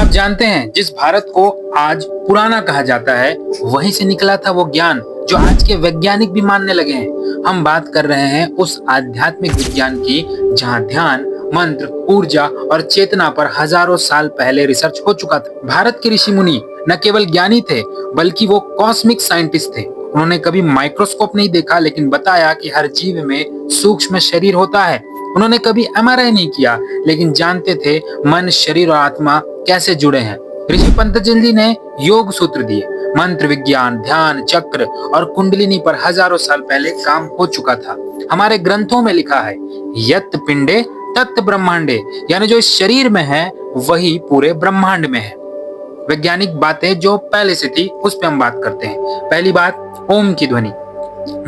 क्या आप जानते हैं जिस भारत को आज पुराना कहा जाता है वहीं से निकला था वो ज्ञान जो आज के वैज्ञानिक भी मानने लगे हैं। हम बात कर रहे हैं उस आध्यात्मिक विज्ञान की जहां ध्यान, मंत्र, ऊर्जा और चेतना पर हजारों साल पहले रिसर्च हो चुका था। भारत के ऋषि मुनि न केवल ज्ञानी थे बल्कि वो कॉस्मिक साइंटिस्ट थे। उन्होंने कभी माइक्रोस्कोप नहीं देखा लेकिन बताया कि हर जीव में सूक्ष्म शरीर होता है। उन्होंने कभी एमआरआई नहीं किया लेकिन जानते थे मन, शरीर और आत्मा कैसे जुड़े हैं। ऋषि पतंजलि ने योग सूत्र दिए। मंत्र विज्ञान, ध्यान, चक्र और कुंडलिनी पर हजारों साल पहले काम हो चुका था। हमारे ग्रंथों में लिखा है यत पिंडे तत् ब्रह्मांडे, यानी जो इस शरीर में है वही पूरे ब्रह्मांड में है। वैज्ञानिक बातें जो पहले से थी उस पे हम बात करते हैं। पहली बात, ओम की ध्वनि।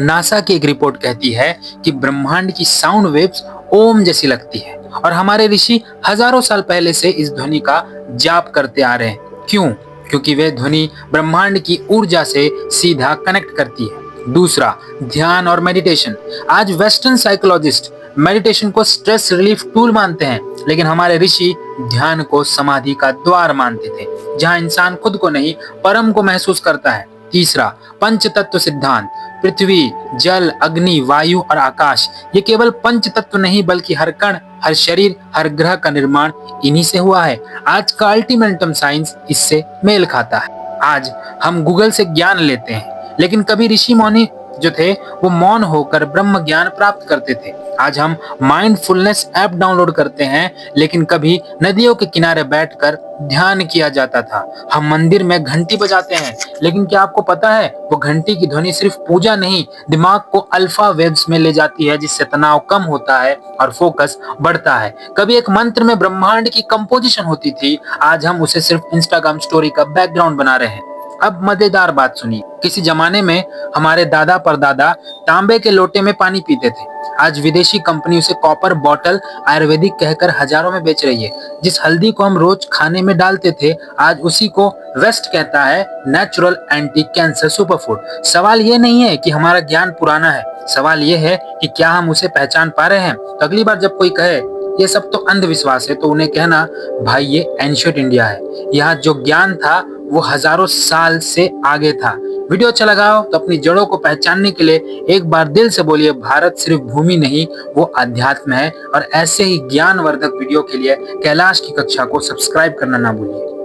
नासा की एक रिपोर्ट कहती है कि ब्रह्मांड की साउंड वेव्स ओम जैसी लगती है और हमारे ऋषि हजारों साल पहले से इस ध्वनि का जाप करते आ रहे हैं। क्यों? क्योंकि वे ध्वनि ब्रह्मांड की ऊर्जा से सीधा कनेक्ट करती है। दूसरा, ध्यान और मेडिटेशन। आज वेस्टर्न साइकोलॉजिस्ट मेडिटेशन को स्ट्रेस रिलीफ टूल मानते हैं लेकिन हमारे ऋषि ध्यान को समाधि का द्वार मानते थे जहां इंसान खुद को नहीं परम को महसूस करता है। तीसरा, पंच तत्व सिद्धांत। पृथ्वी, जल, अग्नि, वायु और आकाश, ये केवल पंच तत्व नहीं बल्कि हर कण, हर शरीर, हर ग्रह का निर्माण इन्हीं से हुआ है। आज का अल्टीमेटम साइंस इससे मेल खाता है। आज हम गूगल से ज्ञान लेते हैं लेकिन कभी ऋषि मुनि जो थे वो मौन होकर ब्रह्म ज्ञान प्राप्त करते थे। आज हम माइंडफुलनेस ऐप डाउनलोड करते हैं लेकिन कभी नदियों के किनारे बैठकर ध्यान किया जाता था। हम मंदिर में घंटी बजाते हैं लेकिन क्या आपको पता है वो घंटी की ध्वनि सिर्फ पूजा नहीं, दिमाग को अल्फा वेव्स में ले जाती है जिससे तनाव कम होता है और फोकस बढ़ता है। कभी एक मंत्र में ब्रह्मांड की कंपोजिशन होती थी, आज हम उसे सिर्फ इंस्टाग्राम स्टोरी का बैकग्राउंड बना रहे हैं। अब मजेदार बात सुनिए, किसी जमाने में हमारे दादा परदादा तांबे के लोटे में पानी पीते थे। आज विदेशी कंपनी उसे कॉपर बॉटल आयुर्वेदिक कहकर हजारों में बेच रही है। जिस हल्दी को हम रोज खाने में डालते थे आज उसी को वेस्ट कहता है नेचुरल एंटी कैंसर सुपरफूड। सवाल ये नहीं है कि हमारा ज्ञान पुराना है, सवाल ये है कि क्या हम उसे पहचान पा रहे हैं। तो अगली बार जब कोई कहे ये सब तो अंधविश्वास है तो उन्हें कहना भाई ये एंशिएंट इंडिया है, यहाँ जो ज्ञान था वो हजारों साल से आगे था। वीडियो अच्छा लगा हो तो अपनी जड़ों को पहचानने के लिए एक बार दिल से बोलिए भारत सिर्फ भूमि नहीं वो अध्यात्म है। और ऐसे ही ज्ञानवर्धक वीडियो के लिए कैलाश की कक्षा को सब्सक्राइब करना ना भूलिए।